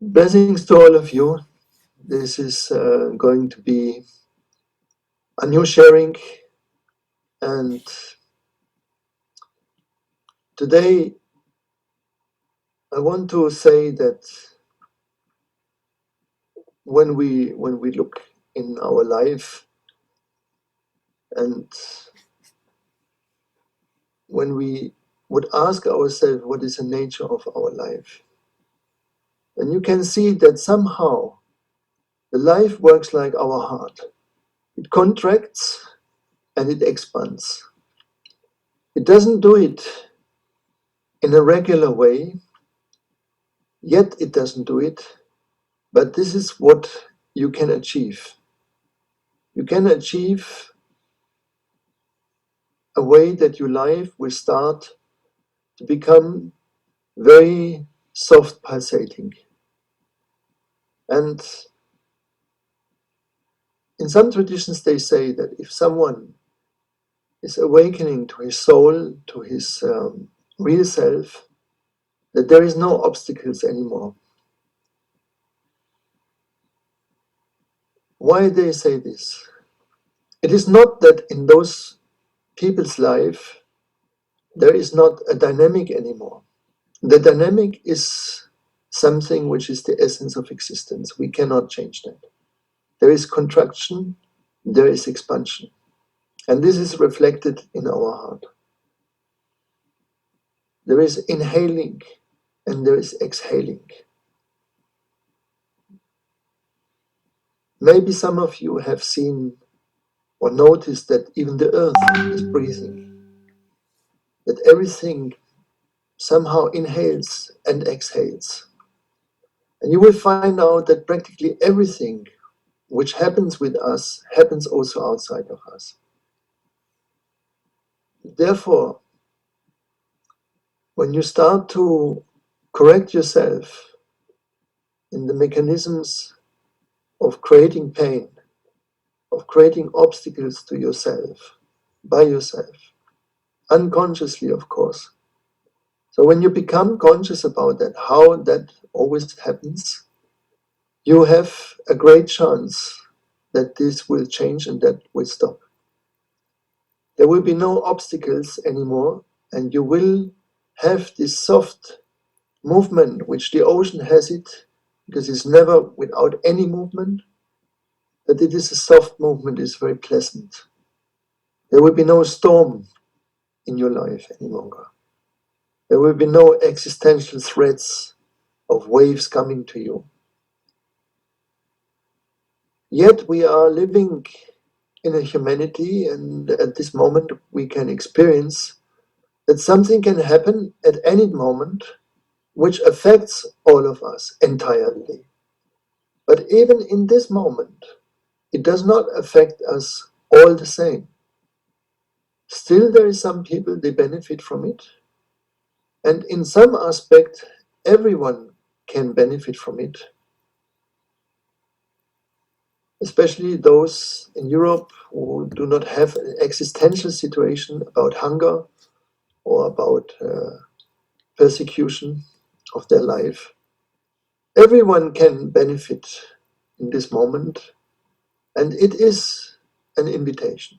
Blessings to all of you. This is going to be a new sharing, and today I want to say that when we look in our life and when we would ask ourselves what is the nature of our life, and you can see that somehow the life works like our heart. It contracts and it expands. It doesn't do it in a regular way, yet it doesn't do it. But this is what you can achieve. You can achieve a way that your life will start to become very soft pulsating. And in some traditions, they say that if someone is awakening to his soul, to his real self, that there is no obstacles anymore. Why they say this? It is not that in those people's life there is not a dynamic anymore. The dynamic is something which is the essence of existence. We cannot change that. There is contraction, there is expansion. And this is reflected in our heart. There is inhaling and there is exhaling. Maybe some of you have seen or noticed that even the earth is breathing, that everything somehow inhales and exhales. And you will find out that practically everything which happens with us happens also outside of us. Therefore, when you start to correct yourself in the mechanisms of creating pain, of creating obstacles to yourself, by yourself, unconsciously, of course. So when you become conscious about that, how that always happens, you have a great chance that this will change and that will stop. There will be no obstacles anymore, and you will have this soft movement, which the ocean has it, because it's never without any movement, but it is a soft movement, it's very pleasant. There will be no storm in your life any longer. There will be no existential threats of waves coming to you. Yet we are living in a humanity, and at this moment we can experience that something can happen at any moment which affects all of us entirely. But even in this moment, it does not affect us all the same. Still, there is some people, they benefit from it. And in some aspect, everyone can benefit from it. Especially those in Europe who do not have an existential situation about hunger or about persecution of their life. Everyone can benefit in this moment, and it is an invitation.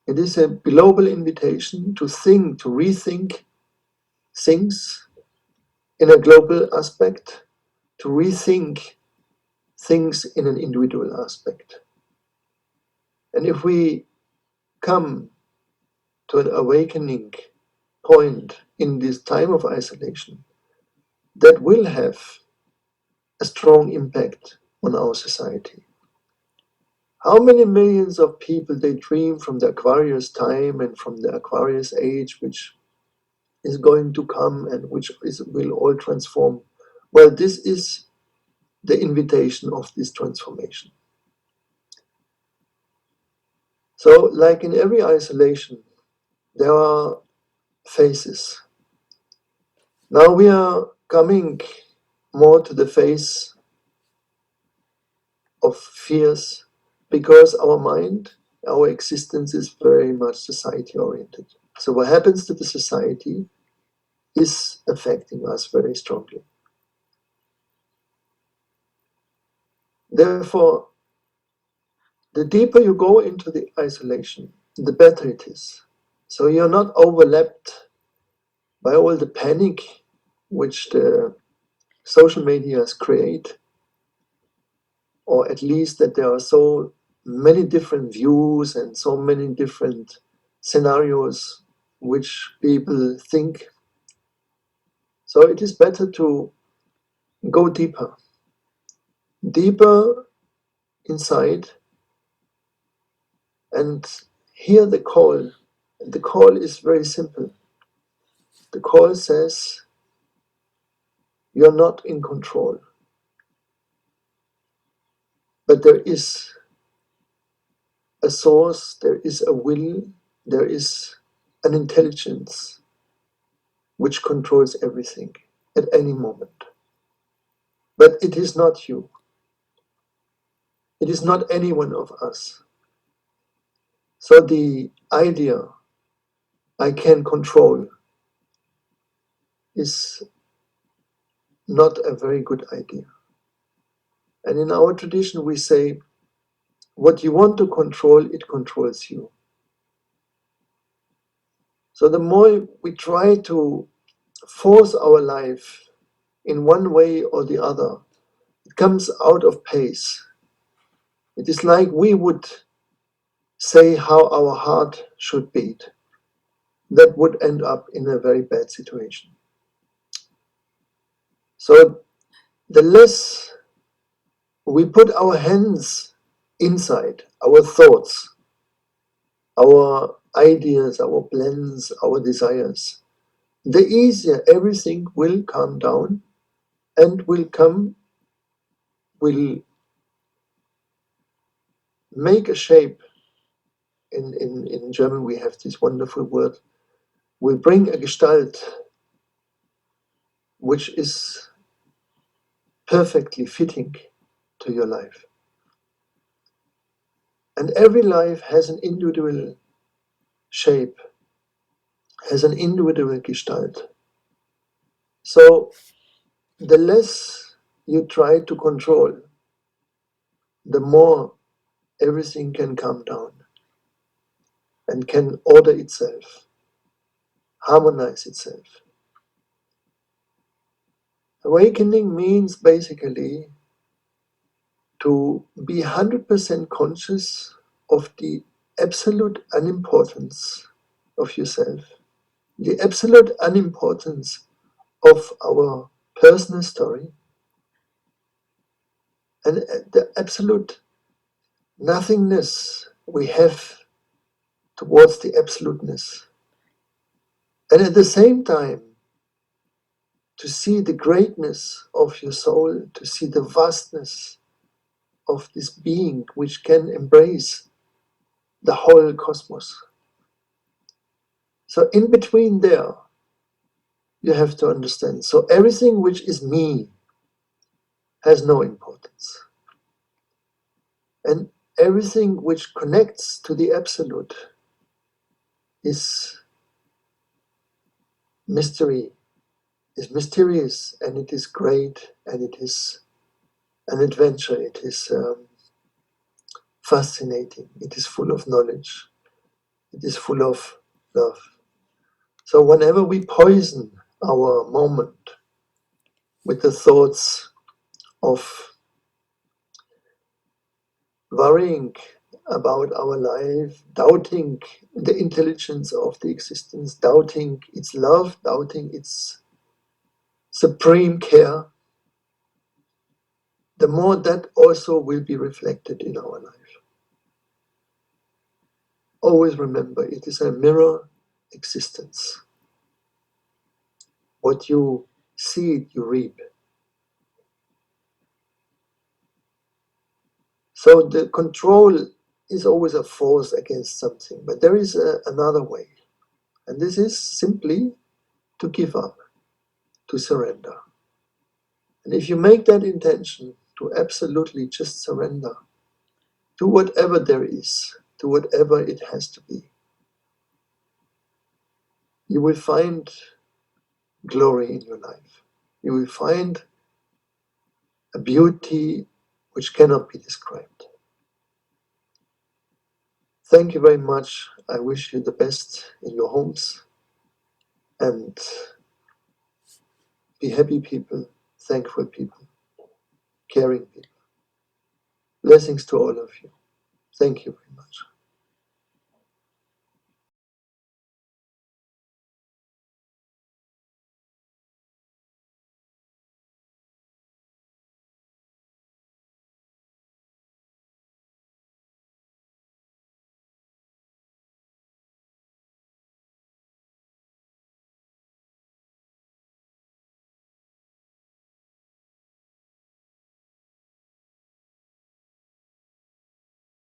It is a global invitation to think, to rethink things in a global aspect, to rethink things in an individual aspect. And if we come to an awakening point in this time of isolation, that will have a strong impact on our society. How many millions of people they dream from the Aquarius time and from the Aquarius age, which is going to come and will all transform. Well, this is the invitation of this transformation. So, like in every isolation, there are phases. Now we are coming more to the phase of fears because our mind, our existence is very much society oriented. So, what happens to the society is affecting us very strongly. Therefore, the deeper you go into the isolation, the better it is. So you're not overlapped by all the panic which the social medias create, or at least that there are so many different views and so many different scenarios which people think. So it is better to go deeper, deeper inside, and hear the call. The call is very simple. The call says, you're not in control, but there is a source, there is a will, there is an intelligence which controls everything at any moment. But it is not you. It is not any one of us. So the idea, I can control, is not a very good idea. And in our tradition, we say, what you want to control, it controls you. So the more we try to force our life in one way or the other, it comes out of pace. It is like we would say how our heart should beat. That would end up in a very bad situation. So the less we put our hands inside, our thoughts, our ideas, our plans, our desires, the easier everything will calm down and will make a shape. In German we have this wonderful word, will bring a Gestalt which is perfectly fitting to your life. And every life has an individual shape, has an individual Gestalt. So the less you try to control, the more everything can calm down and can order itself, harmonize itself. Awakening means basically to be 100% conscious of the absolute unimportance of yourself, the absolute unimportance of our personal story, and the absolute nothingness we have towards the absoluteness. And at the same time, to see the greatness of your soul, to see the vastness of this being which can embrace the whole cosmos. So in between there, you have to understand. So everything which is me has no importance. And everything which connects to the absolute is mystery, is mysterious, and it is great, and it is an adventure, it is fascinating, it is full of knowledge, it is full of love. So whenever we poison our moment with the thoughts of worrying about our life, doubting the intelligence of the existence, doubting its love, doubting its supreme care, the more that also will be reflected in our life. Always remember, it is a mirror existence. What you see, you reap. So the control is always a force against something, but there is another way. And this is simply to give up, to surrender. And if you make that intention to absolutely just surrender to whatever there is, to whatever it has to be, you will find glory in your life. You will find a beauty which cannot be described. Thank you very much. I wish you the best in your homes, and be happy people, thankful people, caring people. Blessings to all of you. Thank you very much.